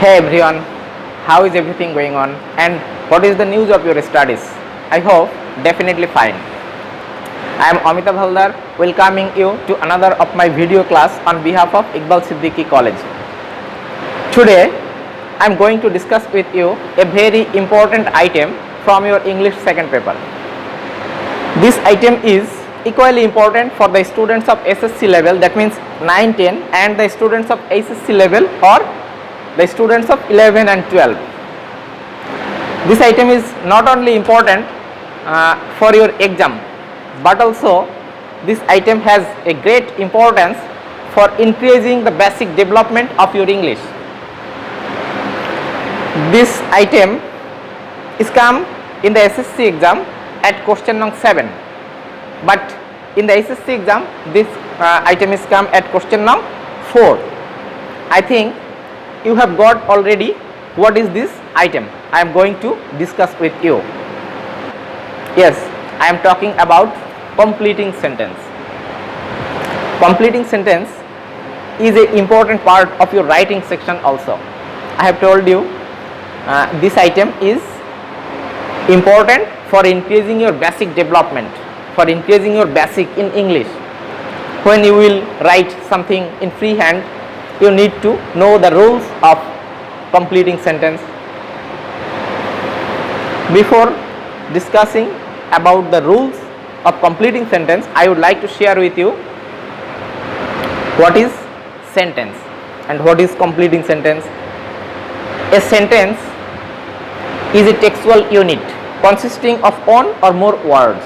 Hey everyone, how is everything going on and what is the news of your studies? I hope definitely fine. I am Amitabh Haldar welcoming you to another of my video class on behalf of Iqbal Siddiqui College. Today I am going to discuss with you a very important item from your English second paper. This item is equally important for the students of SSC level, that means 9, 10, and the students of HSC level or the students of 11 and 12. This item is not only important for your exam, but also this item has a great importance for increasing the basic development of your English. This item is come in the SSC exam at question number 7, but in the SSC exam this item is come at question number 4. I think you have got already what is this item I am going to discuss with you. Yes, I am talking about completing sentence. Completing sentence is an important part of your writing section also. I have told you this item is important for increasing your basic development, for increasing your basic in English. When you will write something in freehand, you need to know the rules of completing sentence. Before discussing about the rules of completing sentence, I would like to share with you what is sentence and what is completing sentence. A sentence is a textual unit consisting of one or more words,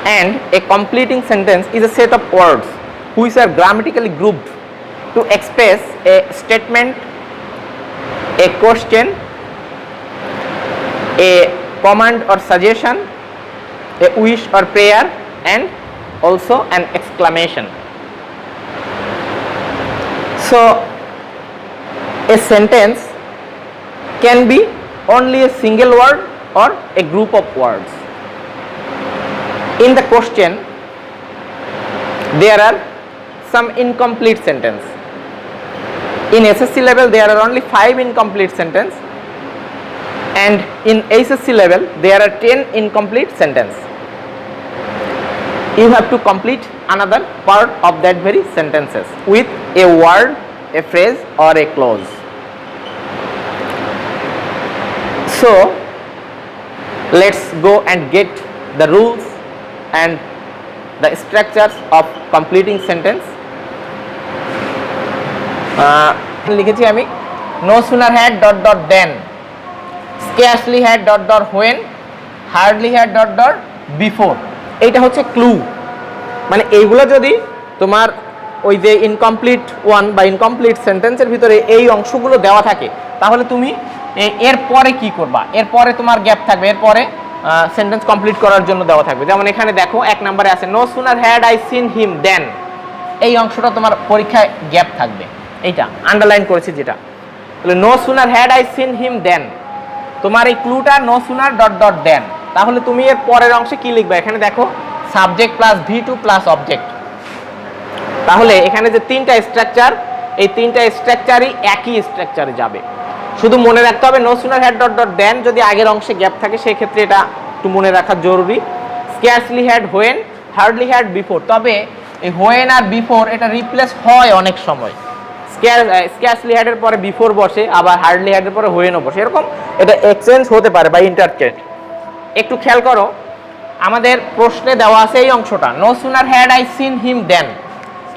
and a completing sentence is a set of words which are grammatically grouped to express a statement, a question, a command or suggestion, a wish or prayer, and also an exclamation. So a sentence can be only a single word or a group of words. In the question there are some incomplete sentence. In SSC level there are only 5 incomplete sentence, and in HSC level there are 10 incomplete sentence. You have to complete another part of that very sentences with a word, a phrase, or a clause. So let's go and get the rules and the structures of completing sentence. লিখেছি আমি no sooner had dot dot then, scarcely had dot dot when, hardly had dot dot before. এইটা হচ্ছে clue, মানে এইগুলো যদি তোমার ওই যে ইনকমপ্লিট ওয়ান বা ইনকমপ্লিট সেন্টেন্সের ভিতরে এই অংশগুলো দেওয়া থাকে, তাহলে তুমি এর পরে কি করবা, এর পরে তোমার গ্যাপ থাকবে, এর পরে সেন্টেন্স কমপ্লিট করার জন্য দেওয়া থাকবে। যেমন এখানে দেখো 1 নম্বরে আছে no sooner had I seen him then, এই অংশটা তোমার পরীক্ষায় গ্যাপ থাকবে, এইটা আন্ডারলাইন করেছি যেটা। তাহলে no sooner had I seen him then, তোমার এই ক্লুটা no sooner dot dot then. তাহলে তুমি এর পরের অংশে কি লিখবে, এখানে দেখো subject plus V2 plus object. তাহলে এখানে যে তিনটা স্ট্রাকচার, এই তিনটা স্ট্রাকচারই একই স্ট্রাকচারে যাবে। শুধু মনে রাখতে হবে no sooner had dot dot then, যদি আগের অংশে গ্যাপ থাকে সেই ক্ষেত্রে এটা একটু মনে রাখা জরুরি। Scarcely had when, hardly had before, তবে এই হোয়েন আর বিফোর এটা রিপ্লেস হয় অনেক সময়। স্ক্যারসলি হ্যাডের পরে বিফোর বসে, আবার হার্ডলি হ্যাডের পরে হোয়েনও বসে, এরকম এটা এক্সচেঞ্জ হতে পারে বা ইন্টারচেঞ্জ। একটু খেয়াল করো, আমাদের প্রশ্নে দেওয়া আছে এই অংশটা no sooner had I seen him then,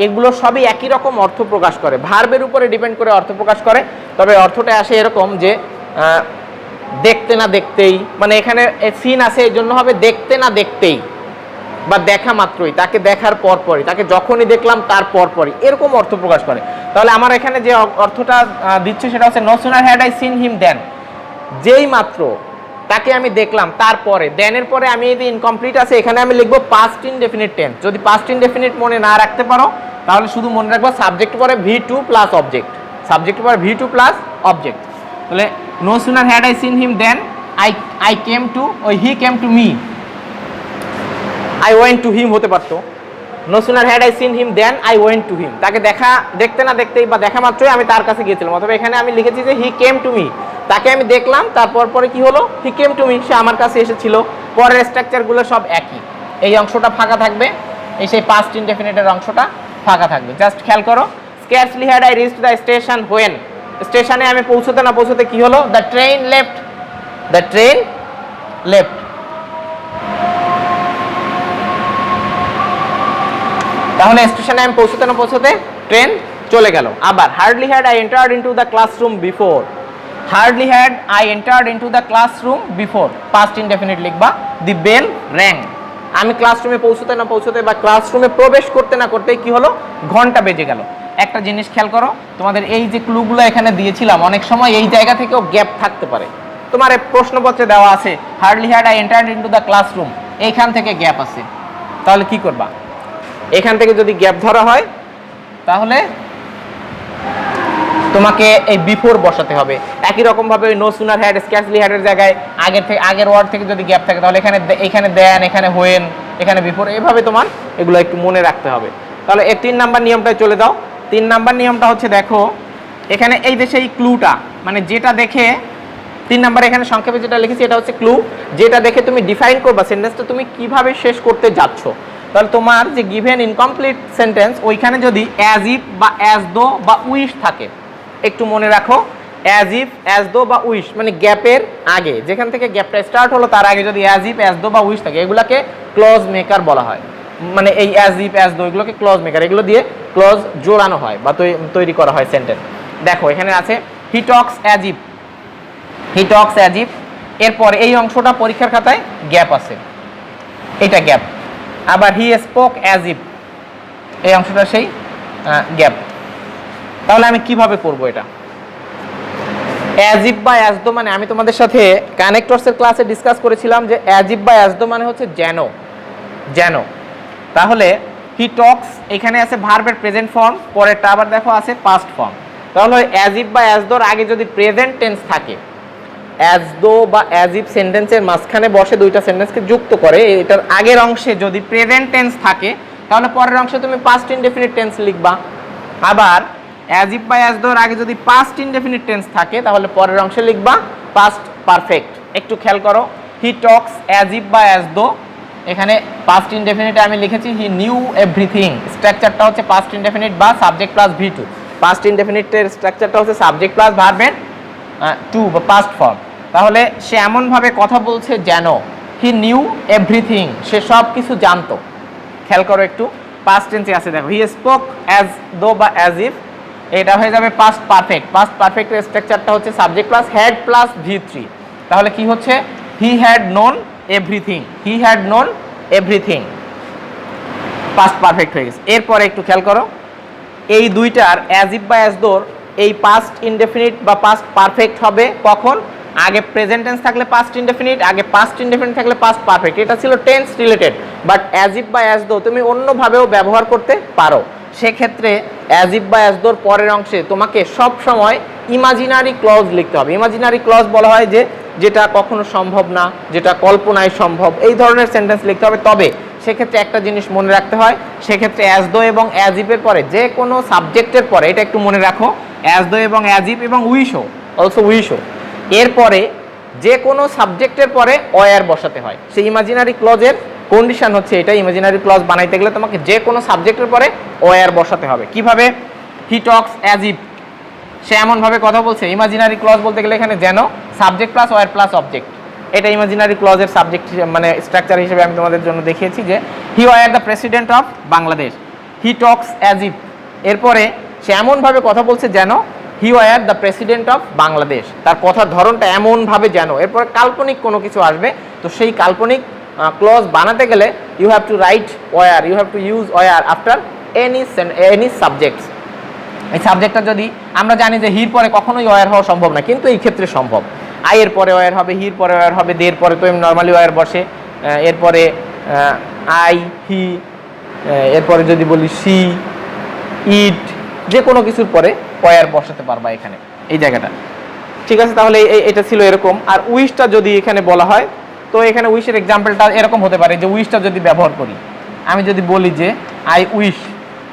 এগুলো সবই একই রকম অর্থ প্রকাশ করে, ভার্বের উপরে ডিপেন্ড করে অর্থ প্রকাশ করে। তবে অর্থটা আসে এরকম যে দেখতে না দেখতেই, মানে এখানে সিন আছে এই জন্য হবে দেখতে না দেখতেই বা দেখা মাত্রই, তাকে দেখার পরপরই, তাকে যখনই দেখলাম তার পরপরই, এরকম অর্থ প্রকাশ করে। তাহলে আমার এখানে যে অর্থটা দিচ্ছে সেটা হচ্ছে no sooner had I seen him then, যেই মাত্র তাকে আমি দেখলাম তারপরে, দেনের পরে আমি যদি ইনকমপ্লিট আছে এখানে আমি লিখবো পাস্ট ইনডেফিনিট টেন্স। যদি পাস্ট ইনডেফিনিট মনে না রাখতে পারো তাহলে শুধু মনে রাখবো সাবজেক্ট পরে V2 প্লাস অবজেক্ট, সাবজেক্ট পরে V2 প্লাস অবজেক্ট। তাহলে no sooner had I seen him then I came to, ওই he came to me, I went to him হতে পারতো, no sooner had I seen him then I went to him, তাকে দেখতে না দেখতেই বা দেখা মাত্রই আমি তার কাছে গিয়েছিলাম। অথবা এখানে আমি লিখেছি যে হি কেম টু মি, তাকে আমি দেখলাম, তারপর পরে কি হলো, হি কেম টু মি, সে আমার কাছে এসেছিল। পরের স্ট্রাকচারগুলো সব একই, এই অংশটা ফাঁকা থাকবে, এই সেই পাস্ট ইনডেফিনিটের অংশটা ফাঁকা থাকবে। জাস্ট খেয়াল করো, scarcely had I reached the station when, স্টেশনে আমি পৌঁছতে না পৌঁছতে কি হলো, the train left, the train left. তাহলে স্টেশনে আমি পৌঁছতে না পৌঁছতে ট্রেন চলে গেল। আবার hardly had I entered into the classroom before, hardly had I entered into the classroom before, past indefinite লিখবা, দি বেল র্যাং, আমি ক্লাসরুমে পৌঁছতে না পৌঁছতে বা ক্লাসরুমে প্রবেশ করতে না করতেই কি হলো, ঘন্টা বেজে গেল। একটা জিনিস খেয়াল করো, তোমাদের এই যে ক্লুগুলো এখানে দিয়েছিলাম, অনেক সময় এই জায়গা থেকেও গ্যাপ থাকতে পারে। তোমার প্রশ্নপত্রে দেওয়া আছে hardly had I entered into the classroom, এইখান থেকে গ্যাপ আছে, তাহলে কি করবা, এখান থেকে যদি গ্যাপ ধরা হয় তাহলে তোমাকে এই বিফোর বসাতে হবে। একই রকম ভাবে ওই নো সুনার হ্যাড স্কার্সলি হ্যাডের জায়গায় আগের ওয়ার্ড থেকে যদি গ্যাপ থাকে তাহলে এখানে দেন, এখানে হোয়েন, এখানে বিফোর, এইভাবে তোমার এগুলো একটু মনে রাখতে হবে। তাহলে এই 3 নাম্বার নিয়মটাই চলে দাও। 3 নাম্বার নিয়মটা হচ্ছে, দেখো এখানে এই যে সেই ক্লুটা, মানে যেটা দেখে 3 নাম্বার এখানে সংক্ষেপে যেটা লিখেছি এটা হচ্ছে ক্লু, যেটা দেখে তুমি ডিফাইন করবা সেন্টেন্সটা তুমি কিভাবে শেষ করতে যাচ্ছ। তাহলে তোমার যে গিভেন ইনকমপ্লিট সেন্টেন্স, ওইখানে যদি অ্যাজ ইফ বা অ্যাজ দো বা উইশ থাকে, একটু মনে রাখো, অ্যাজ ইফ অ্যাজ দো বা উইশ মানে গ্যাপের আগে, যেখান থেকে গ্যাপটা স্টার্ট হলো তার আগে যদি অ্যাজ ইফ অ্যাজ দো বা উইশ থাকে, এগুলাকে ক্লজ মেকার বলা হয়। মানে এই অ্যাজ ইফ অ্যাজ দো এগুলোকে ক্লজ মেকার, এগুলো দিয়ে ক্লজ জোড়ানো হয় বা তৈরি করা হয় সেন্টেন্স। দেখো এখানে আছে he talks as if, he talks as if, এরপর এই অংশটা পরীক্ষার খাতায় গ্যাপ আছে, এটা গ্যাপ। আবার হি স্পোক অ্যাজ ইফ, এই অংশটা সেই গ্যাপ। তাহলে আমি কিভাবে করব এটা, অ্যাজ ইফ বা অ্যাজ দো মানে আমি তোমাদের সাথে কানেক্টরসের ক্লাসে ডিসকাস করেছিলাম যে অ্যাজ ইফ বা অ্যাজ দো মানে হচ্ছে যেন, যেন। তাহলে হি টক্স এখানে আছে ভার্বের প্রেজেন্ট ফর্ম, পরেরটা আবার দেখো আছে পাস্ট ফর্ম। তাহলে অ্যাজ ইফ বা অ্যাজ দোর আগে যদি প্রেজেন্ট টেন্স থাকে, অ্যাজ দো বা অ্যাজ ইফ সেন্টেন্সের মাঝখানে বসে দুইটা সেন্টেন্সকে যুক্ত করে, এটার আগের অংশে যদি প্রেজেন্ট টেন্স থাকে তাহলে পরের অংশে তুমি পাস্ট ইনডেফিনিট টেন্স লিখবা। আবার অ্যাজ ইফ বা অ্যাজ দোর আগে যদি পাস্ট ইনডেফিনিট টেন্স থাকে তাহলে পরের অংশে লিখবা পাস্ট পারফেক্ট। একটু খেয়াল করো, হি টক্স অ্যাজ ইফ বা অ্যাজ দো, এখানে পাস্ট ইনডেফিনিটে আমি লিখেছি হি নিউ এভরিথিং, স্ট্রাকচারটা হচ্ছে পাস্ট ইনডেফিনিট বা সাবজেক্ট প্লাস ভি2, পাস্ট ইনডেফিনিটের স্ট্রাকচারটা হচ্ছে সাবজেক্ট প্লাস ভার্বের টু বা পাস্ট ফর্ম। তাহলে সে এমনভাবে কথা বলছে যেন, হি নিউ এভরিথিং, সে সব কিছু জানতো। খেয়াল করো একটু, পাস্ট টেন্সে আছে দেখো, হি স্পোক অ্যাজ দো বা অ্যাজ ইফ, এটা হয়ে যাবে পাস্ট পারফেক্ট। পাস্ট পারফেক্টের স্ট্রাকচারটা হচ্ছে সাবজেক্ট প্লাস হ্যাড প্লাস ভি3, তাহলে কি হচ্ছে, he had known everything, he had known everything, past perfect হয়ে গেছে। এরপরে একটু খেয়াল করো, এই দুইটার অ্যাজ ইফ বা অ্যাজ দোর এই পাস্ট ইনডেফিনিট বা পাস্ট পারফেক্ট হবে কখন, আগে প্রেজেন্ট টেন্স থাকলে পাস্ট ইনডেফিনিট, আগে পাস্ট ইনডেফিনিট থাকলে পাস্ট পারফেক্ট। এটা ছিল tense related, but as if বা অ্যাজ দো তুমি অন্যভাবেও ব্যবহার করতে পারো। সেক্ষেত্রে অ্যাজ ইফ বা অ্যাজ দোর পরের অংশে তোমাকে সব সময় ইমাজিনারি ক্লজ লিখতে হবে। ইমাজিনারি ক্লজ বলা হয় যে যেটা কখনো সম্ভব না, যেটা কল্পনায় সম্ভব, এই ধরনের সেন্টেন্স লিখতে হবে। তবে সেক্ষেত্রে একটা জিনিস মনে রাখতে হয়, সেক্ষেত্রে অ্যাজ দো এবং অ্যাজ ইফের পরে যে কোনো সাবজেক্টের পরে, এটা একটু মনে রাখো, অ্যাজ দো এবং অ্যাজ ইফ এবং উইশো, অলসো উইশো, এরপরে যে কোনো সাবজেক্টের পরে ওয়ার বসাতে হয়। সেই ইমাজিনারি ক্লজের কন্ডিশন হচ্ছে এটা, ইমাজিনারি ক্লজ বানাইতে গেলে তোমাকে যে কোনো সাবজেক্টের পরে ওয়ার বসাতে হবে। কিভাবে, হি টক্স অ্যাজ ইফ, সে এমনভাবে কথা বলছে। ইমাজিনারি ক্লজ বলতে গেলে এখানে যেন, subject plus were plus object, এটা ইমাজিনারি ক্লজের সাবজেক্ট মানে স্ট্রাকচার হিসেবে আমি তোমাদের জন্য দেখিয়েছি যে হি war the president of Bangladesh, he talks as if, এরপরে সে এমনভাবে কথা বলছে যেন হি war the president of Bangladesh, তার কথার ধরনটা এমনভাবে যেন, এরপরে কাল্পনিক কোনো কিছু আসবে, তো সেই কাল্পনিক ক্লজ বানাতে গেলে you have to write were, you have to use were after any subjects. এই সাবজেক্টটা যদি আমরা জানি যে হির পরে কখনোই ওয়ার হওয়া সম্ভব না, কিন্তু এই ক্ষেত্রে সম্ভব। আইয়ের পরে ওয়ার হবে, হির পরে ওয়ার হবে, দের পরে তো নর্মালি ওয়ার বসে, এরপরে আই, হি, এরপরে যদি বলি সি, ইট, যে কোনো কিছুর পরে ওয়ার বসাতে পারবা এখানে এই জায়গাটা। ঠিক আছে, তাহলে এটা ছিল এরকম। আর উইশটা যদি এখানে বলা হয়, তো এখানে উইশের এক্সাম্পলটা এরকম হতে পারে যে উইশটা যদি ব্যবহার করি, আমি যদি বলি যে আই উইশ,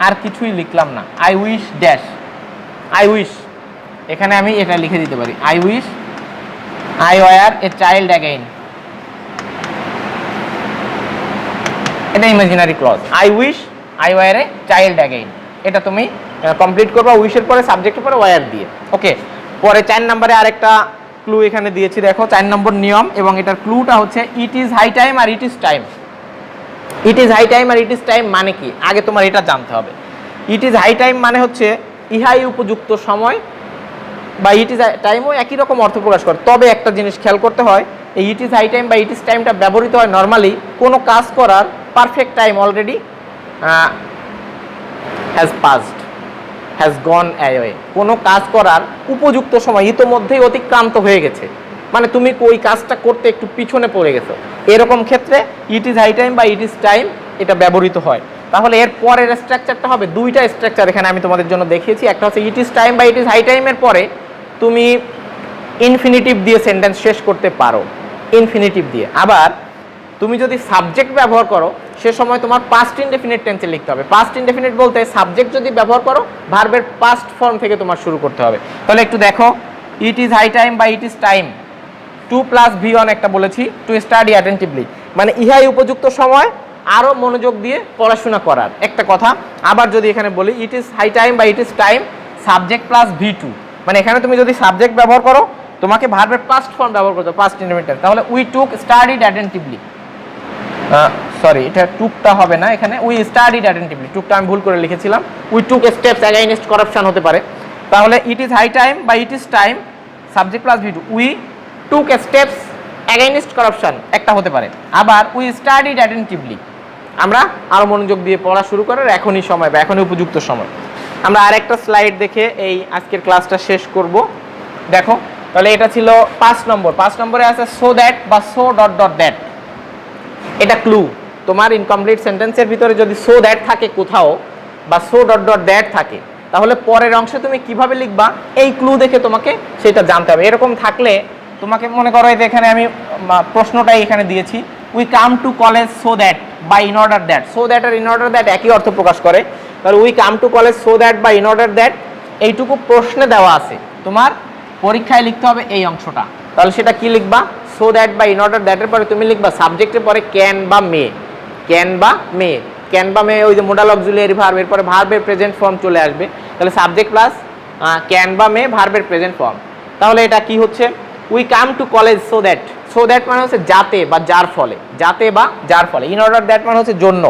আর কিছুই লিখলাম না, I wish dash, I wish, এখানে আমি এটা লিখে দিতে পারি, I wish I were a child again, এটা imaginary clause, I wish I were a child again, এটা তুমি কমপ্লিট করবা উইশের পরে সাবজেক্টের পরে ওয়ার দিয়ে। ওকে, পরে 4 নম্বরে আরেকটা ক্লু এখানে দিয়েছি, দেখো 4 নম্বর নিয়ম, এবং এটার ক্লুটা হচ্ছে ইট ইজ হাই টাইম আর it is time. It is high time আর ইট ইজ টাইম মানে কি, আগে তোমার এটা জানতে হবে। ইট ইজ হাই টাইম মানে হচ্ছে ইহাই উপযুক্ত সময়, বা ইট ইজ টাইমও একই রকম অর্থ প্রকাশ করে। তবে একটা জিনিস খেয়াল করতে হয়, এই ইট ইজ হাই টাইম বা ইট ইজ টাইমটা ব্যবহৃত হয় নর্মালি কোনো কাজ করার perfect time already has passed, has gone away, কোনো কাজ করার উপযুক্ত সময় ইতোমধ্যেই অতিক্রান্ত হয়ে গেছে, মানে তুমি ওই কাজটা করতে একটু পিছনে পড়ে গেছো, এরকম ক্ষেত্রে ইট ইজ হাই টাইম বা ইট ইজ টাইম এটা ব্যবহৃত হয়। তাহলে এর পরের স্ট্রাকচারটা হবে, দুইটা স্ট্রাকচার এখানে আমি তোমাদের জন্য দেখিয়েছি, একটা হচ্ছে ইট ইজ টাইম বা ইট ইজ হাই টাইমের পরে তুমি ইনফিনিটিভ দিয়ে সেন্টেন্স শেষ করতে পারো, ইনফিনিটিভ দিয়ে। আবার তুমি যদি সাবজেক্ট ব্যবহার করো সে সময় তোমার পাস্ট ইনডেফিনিট টেন্সে লিখতে হবে। পাস্ট ইনডেফিনিট বলতে সাবজেক্ট যদি ব্যবহার করো ভার্বের পাস্ট ফর্ম থেকে তোমার শুরু করতে হবে। তাহলে একটু দেখো, ইট ইজ হাই টাইম বা ইট ইজ টাইম 2+V1 একটা বলেছি, টু স্টাডি অ্যাটেন্টিভলি, মানে ইহাই উপযুক্ত সময় আরও মনোযোগ দিয়ে পড়াশোনা করার একটা কথা। আবার যদি এখানে বলি ইট ইজ হাই টাইম বা ইট is time subject plus V2, মানে এখানে তুমি যদি সাবজেক্ট ব্যবহার করো তোমাকে ভার্বের পাস্ট ফর্ম ব্যবহার করতে হবে, পাস্ট ইনডেফিনিট। তাহলে we took studied attentively, sorry এটা টুকটা হবে না, এখানে উই স্টাডিড অ্যাটেন্টিভলি, টুকটা আমি ভুল করে লিখেছিলাম, we took steps against corruption হতে পারে। তাহলে ইট ইজ হাই টাইম বা ইট is time subject plus V2, we took steps against corruption একটা হতে পারে। আবার উই স্টাডিড অ্যাটেন্টিভলি, আমরা আরও মনোযোগ দিয়ে পড়া শুরু করার এখনই সময় বা এখনই উপযুক্ত সময়। আমরা আরেকটা স্লাইড দেখে এই আজকের ক্লাসটা শেষ করব। দেখো, তাহলে এটা ছিল 5 নম্বর। 5 নম্বরে আছে সো দ্যাট বা সো ডট ডট দ্যাট, এটা ক্লু। তোমার ইনকমপ্লিট সেন্টেন্সের ভিতরে যদি সো দ্যাট থাকে কোথাও বা সো ডট ডট দ্যাট থাকে, তাহলে পরের অংশে তুমি কিভাবে লিখবা এই ক্লু দেখে তোমাকে সেটা জানতে হবে। এরকম থাকলে তোমাকে মনে করো যে এখানে আমি প্রশ্নটাই এখানে দিয়েছি, we come to college so that বা in order that, so that আর ইন অর্ডার দ্যাট একই অর্থ প্রকাশ করে। তাহলে we come to college so that বা ইন অর্ডার দ্যাট এইটুকু প্রশ্নে দেওয়া আছে, তোমার পরীক্ষায় লিখতে হবে এই অংশটা। তাহলে সেটা কি লিখবা, সো দ্যাট বা ইন অর্ডার দ্যাটের পরে তুমি লিখবা সাবজেক্টের পরে ক্যান বা মে, ক্যান বা মে, ক্যান বা মে ওই যে মোডাল অক্সিলিয়ারি ভার্ব, এরপরে ভার্বের প্রেজেন্ট ফর্ম চলে আসবে। তাহলে সাবজেক্ট প্লাস ক্যান বা মে ভার্বের প্রেজেন্ট ফর্ম। তাহলে এটা কি হচ্ছে, we come to college so that, so that মানে হচ্ছে যাতে বা যার ফলে, যাতে বা যার ফলে, ইন অর্ডার দ্যাট মানে হচ্ছে জন্য।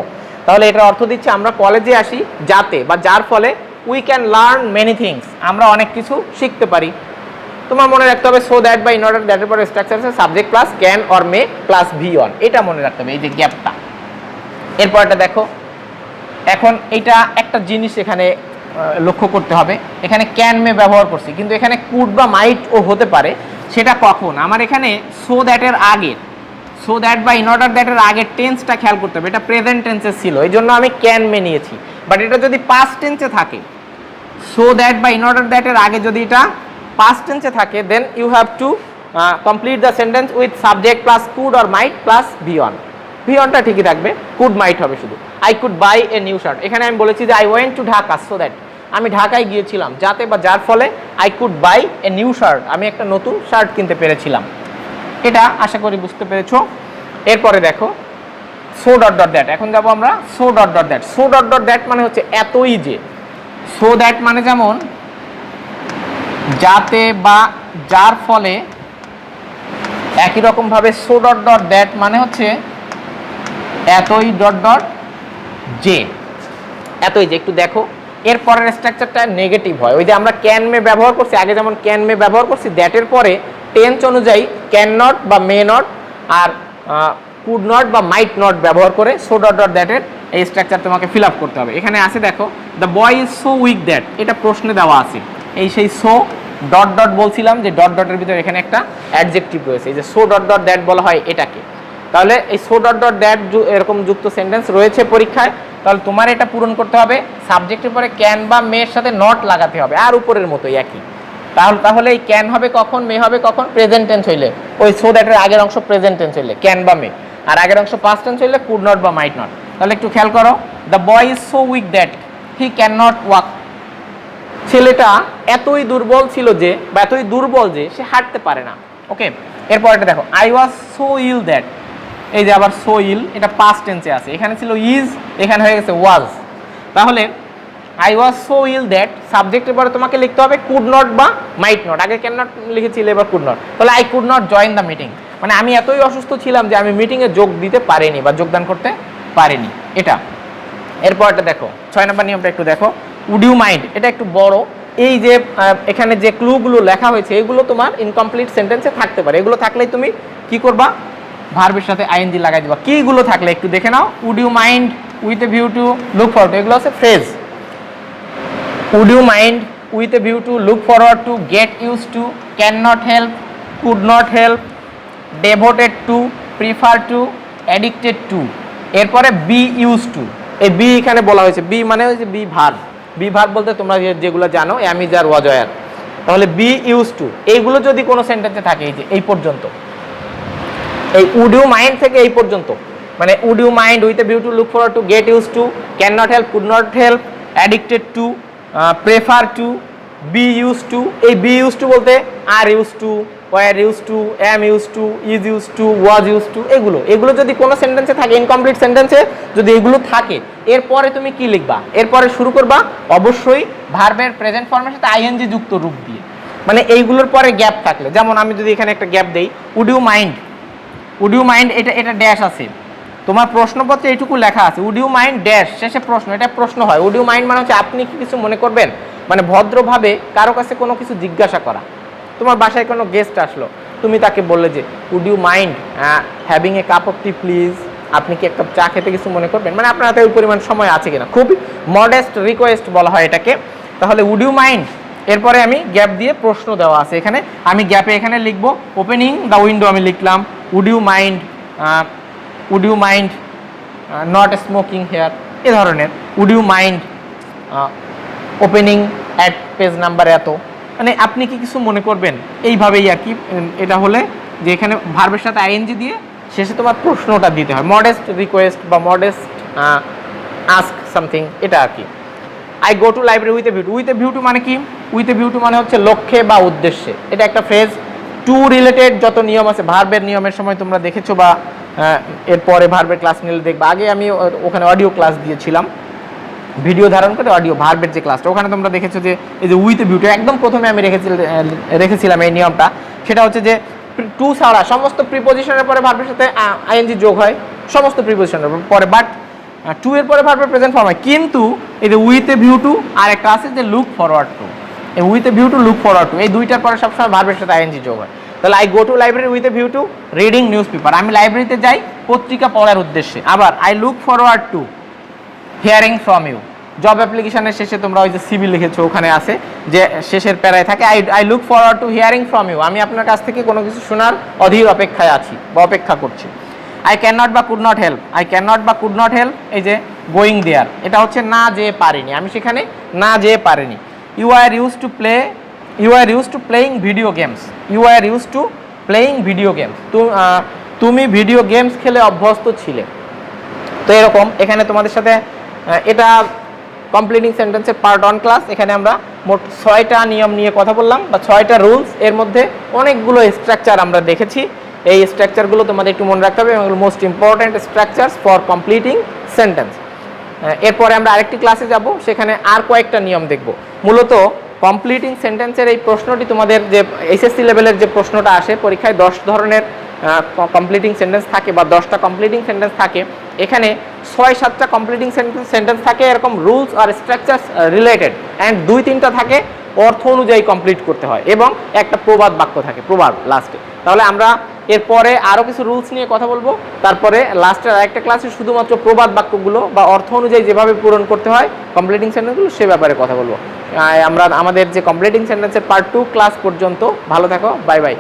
তাহলে এটার অর্থ দিচ্ছে আমরা কলেজে আসি যাতে বা যার ফলে we can learn many things, আমরা অনেক কিছু শিখতে পারি। তোমার মনে রাখতে হবে সো দ্যাট বা ইন অর্ডার দ্যাটের পরে স্ট্রাকচার আছে subject plus can or may plus V1, এটা মনে রাখতে হবে, এই যে গ্যাপটা। এরপরটা দেখো, এখন এটা একটা জিনিস এখানে লক্ষ্য করতে হবে, এখানে ক্যান মে ব্যবহার করছি কিন্তু এখানে কুড বা মাইট ও হতে পারে, সেটা কখন, আমার এখানে সো দ্যাটের আগের, সো দ্যাট বা ইন অর্ডার দ্যাটের আগের টেন্সটা খেয়াল করতে হবে, এটা প্রেজেন্ট টেন্সে ছিল এই জন্য আমি ক্যান মে নিয়েছি। বাট এটা যদি পাস্ট টেন্সে থাকে, সো দ্যাট বা ইন অর্ডার দ্যাটের আগে যদি এটা পাস্ট টেন্সে থাকে, then you have to complete the sentence with subject plus could or might plus V1, V1টা ঠিকই থাকবে, কুড মাইট হবে শুধু। I could buy a new shirt, এখানে আমি বলেছি যে I went to Dhaka so that, আমি ঢাকায় গিয়েছিলাম যাতে বা যার ফলে I could buy a new shirt, আমি একটা নতুন শার্ট কিনতে পেরেছিলাম। এটা আশা করি বুঝতে পেরেছো। এরপরে দেখো সো ডট ডট দ্যাট, এখন যাবো আমরা so dot dot that. So dot dot that মানে হচ্ছে এতই যে, সো দ্যাট মানে যেমন যাতে বা যার ফলে, একই রকম ভাবে সো ডট ডট দ্যাট মানে হচ্ছে এতই ডট ডট যে, এতই যে। একটু দেখো এর পরের স্ট্রাকচারটা নেগেটিভ হয়, ওই যে আমরা ক্যান মে ব্যবহার করছি আগে, যেমন ক্যান মে ব্যবহার করছি দ্যাটের পরে টেন্স অনুযায়ী ক্যান নট বা মে নট আর কুড নট বা মাইট নট ব্যবহার করে সো ডট ডট দ্যাটের এই স্ট্রাকচার তোমাকে ফিল আপ করতে হবে। এখানে আছে দেখো, the boy is so weak that, এটা প্রশ্নে দেওয়া আছে, এই সেই সো ডট ডট বলছিলাম যে ডট ডটের ভিতরে এখানে একটা অ্যাডজেক্টিভ রয়েছে, এই যে সো ডট ডট দ্যাট বলা হয় এটাকে। তাহলে এই সো ডট ডট দ্যাট এরকম যুক্ত সেন্টেন্স রয়েছে পরীক্ষায়, তাহলে তোমার এটা পূরণ করতে হবে, সাবজেক্টের পরে ক্যান বা মেয়ের সাথে নট লাগাতে হবে, আর উপরের মতোই একই। তাহলে এই ক্যান হবে কখন, মে হবে কখন, প্রেজেন্ট টেন্স হইলে, ওই সো দ্যাটের আগের অংশ প্রেজেন্ট টেন্স হইলে ক্যান বা মে, আর আগের অংশ পাস্ট টেন্স হইলে কুড নট বা মাইট নট। তাহলে একটু খেয়াল করো, the boy is so weak that he can not walk. ছেলেটা এতই দুর্বল ছিল যে, বা এতই দুর্বল যে সে হাঁটতে পারে না। ওকে, এরপর এটা দেখো, I was so ill that, এই যে আবার সো ইল, এটা পাস্ট টেন্সে আছে, এখানে ছিল ইজ, এখানে হয়ে গেছে ওয়াজ। তাহলে I was so ill that সাবজেক্টের পরে তোমাকে লিখতে হবে কুড নট বা মাইট নট। আগে ক্যান নট লিখেছিলে, এবার কুড নট। তাহলে I could not join the meeting, মানে আমি এতই অসুস্থ ছিলাম যে আমি মিটিংয়ে যোগ দিতে পারিনি বা যোগদান করতে পারিনি, এটা। এরপর এটা দেখো, 6 নম্বর নিয়মটা একটু দেখো, উড ইউ মাইন্ড, এটা একটু বড়। এই যে এখানে যে ক্লুগুলো লেখা হয়েছে এগুলো তোমার ইনকমপ্লিট সেন্টেন্সে থাকতে পারে, এগুলো থাকলেই তুমি কি করবা, ভার্বের সাথে আইএনজি লাগাই দিবা। কিগুলো থাকলে একটু দেখে নাও, would you mind, with a view to, look forward to, এগুলো হচ্ছে phrase. Would you mind, with a view to, look forward to, get use to, can not help, could not help, devoted to, prefer to, addicted to. এরপরে be use to, এই be এখানে বলা হয়েছে, B মানে হচ্ছে be verb. Be verb বলতে তোমরা যেগুলো জানো, অ্যাম ইজ আর ওয়াজ আর। তাহলে বি ইউজ টু, এইগুলো যদি কোনো সেন্টেন্সে থাকে, এই যে এই পর্যন্ত, এই উড ইউ মাইন্ড থেকে এই পর্যন্ত, মানে would you mind, with a view to, look forward to, get use to, can not help, could not help, addicted to, prefer to, be use to. এই বি ইউজ টু বলতে are use to, were use to, am use to, is use to, was use to, এগুলো যদি কোনো সেন্টেন্সে থাকে, incomplete সেন্টেন্সে যদি এগুলো থাকে, এরপরে তুমি কি লিখবা, এরপরে শুরু করবা অবশ্যই ভার্বের প্রেজেন্ট ফর্মের সাথে আইএনজি যুক্ত রূপ দিয়ে। মানে এইগুলোর পরে গ্যাপ থাকলে, যেমন আমি যদি এখানে একটা গ্যাপ দেই, would you mind, would you mind, এটা ড্যাশ আছে, তোমার প্রশ্নপত্রে এইটুকু লেখা আছে, উড ইউ মাইন্ড ড্যাশ, শেষে প্রশ্ন, এটা প্রশ্ন হয়। উড ইউ মাইন্ড মানে হচ্ছে আপনি কি কিছু মনে করবেন, মানে ভদ্রভাবে কারো কাছে কোনো কিছু জিজ্ঞাসা করা। তোমার বাসায় কোনো গেস্ট আসলো, তুমি তাকে বললে যে would you mind having a cup of tea please, আপনি কি এক কাপ চা খেতে কিছু মনে করবেন, মানে আপনার হাতে ওই পরিমাণ সময় আছে কিনা, খুব মডেস্ট রিকোয়েস্ট বলা হয় এটাকে। তাহলে উড ইউ মাইন্ড, এরপরে আমি গ্যাপ দিয়ে প্রশ্ন দেওয়া আছে এখানে, আমি গ্যাপে এখানে লিখবো ওপেনিং দ্য উইন্ডো, আমি লিখলাম would you mind, would you mind not smoking here, এ ধরনের। Would you mind opening at page number এত, মানে আপনি কি কিছু মনে করবেন, এইভাবেই আর কি। এটা হলে যে এখানে ভার্বের সাথে আইএনজি দিয়ে শেষে তোমার প্রশ্নটা দিতে হয়, মডেস্ট রিকোয়েস্ট বা মডেস্ট আস্ক সামথিং, এটা আর কি। I go to library with a view two, with a view two মানে কি, উইথ এ ভিউ টু মানে হচ্ছে লক্ষ্যে বা উদ্দেশ্যে, এটা একটা ফ্রেজ। টু রিলেটেড যত নিয়ম আছে, ভার্বের নিয়মের সময় তোমরা দেখেছো বা এরপরে ভার্বের ক্লাস নিলে দেখবা, আগে আমি ওখানে অডিও ক্লাস দিয়েছিলাম, ভিডিও ধারণ করে অডিও ভার্বের যে ক্লাসটা, ওখানে তোমরা দেখেছো যে এই যে উইথ এ ভিউ টু, একদম প্রথমে আমি রেখেছিলাম এই নিয়মটা। সেটা হচ্ছে যে টু ছাড়া সমস্ত প্রিপোজিশনের পরে ভার্বের সাথে আইএনজি যোগ হয়, সমস্ত প্রিপোজিশনের পরে, বাট টু এর পরে ভার্বের প্রেজেন্ট ফর্ম হয়। কিন্তু এই যে উইথ এ ভিউ টু আর একটা আছে যে লুক ফরওয়ার্ড টু, এই with a view to, look forward two, এই দুইটার পরে সবসময় ভার্বের সাথে আইএনজি যোগ হয়। তাহলে I go to library with a view to reading newspaper, আমি লাইব্রেরিতে যাই পত্রিকা পড়ার উদ্দেশ্যে। আবার I look forward to hearing from you, job অ্যাপ্লিকেশনের শেষে তোমরা ওই যে সিভি লিখেছো, ওখানে আছে যে শেষের প্যারায় থাকে I look forward to hearing from you, আমি আপনার কাছ থেকে কোনো কিছু শোনার অধীর অপেক্ষায় আছি বা অপেক্ষা করছি। আই ক্যান নট বা could not help, I can not বা কুড নট হেল্প, এই যে গোয়িং দেয়ার, এটা হচ্ছে না যেয়ে পারিনি, আমি সেখানে না যেয়ে পারিনি। You are use to play, you are use to playing video games, you are use to playing video games, তুমি ভিডিও গেমস খেলে অভ্যস্ত ছিলে। তো এরকম এখানে তোমাদের সাথে এটা কমপ্লিটিং সেন্টেন্সের পার্ট 1 ক্লাস। এখানে আমরা মোট 6টা নিয়ম নিয়ে কথা বললাম বা 6টা রুলস, এর মধ্যে অনেকগুলো স্ট্রাকচার আমরা দেখেছি। এই স্ট্রাকচারগুলো তোমাদের একটু মনে রাখতে হবে, এবং most important structures for completing sentence. এরপরে আমরা আরেকটি ক্লাসে যাব, সেখানে আর কয়েকটা নিয়ম দেখব। মূলত কমপ্লিটিং সেন্টেন্সের এই প্রশ্নটি তোমাদের যে এইচএসসি লেভেলের যে প্রশ্নটা আসে পরীক্ষায়, 10 ধরনের কমপ্লিটিং সেন্টেন্স থাকে বা 10টা কমপ্লিটিং সেন্টেন্স থাকে। এখানে 6-7টা কমপ্লিটিং সেন্টেন্স থাকে এরকম রুলস আর স্ট্রাকচারস রিলেটেড, অ্যান্ড 2-3টা থাকে অর্থ অনুযায়ী কমপ্লিট করতে হয়, এবং একটা প্রবাদ বাক্য থাকে, প্রবাদ লাস্টে। তাহলে আমরা এরপরে আরও কিছু রুলস নিয়ে কথা বলবো, তারপরে লাস্টের আরেকটা ক্লাসে শুধুমাত্র প্রবাদ বাক্যগুলো বা অর্থ অনুযায়ী যেভাবে পূরণ করতে হয় কমপ্লিটিং সেন্টেন্সগুলো সে ব্যাপারে কথা বলবো। আমরা আমাদের যে কমপ্লিটিং সেন্টেন্সের পার্ট 2 ক্লাস পর্যন্ত ভালো থাকো, বাই বাই।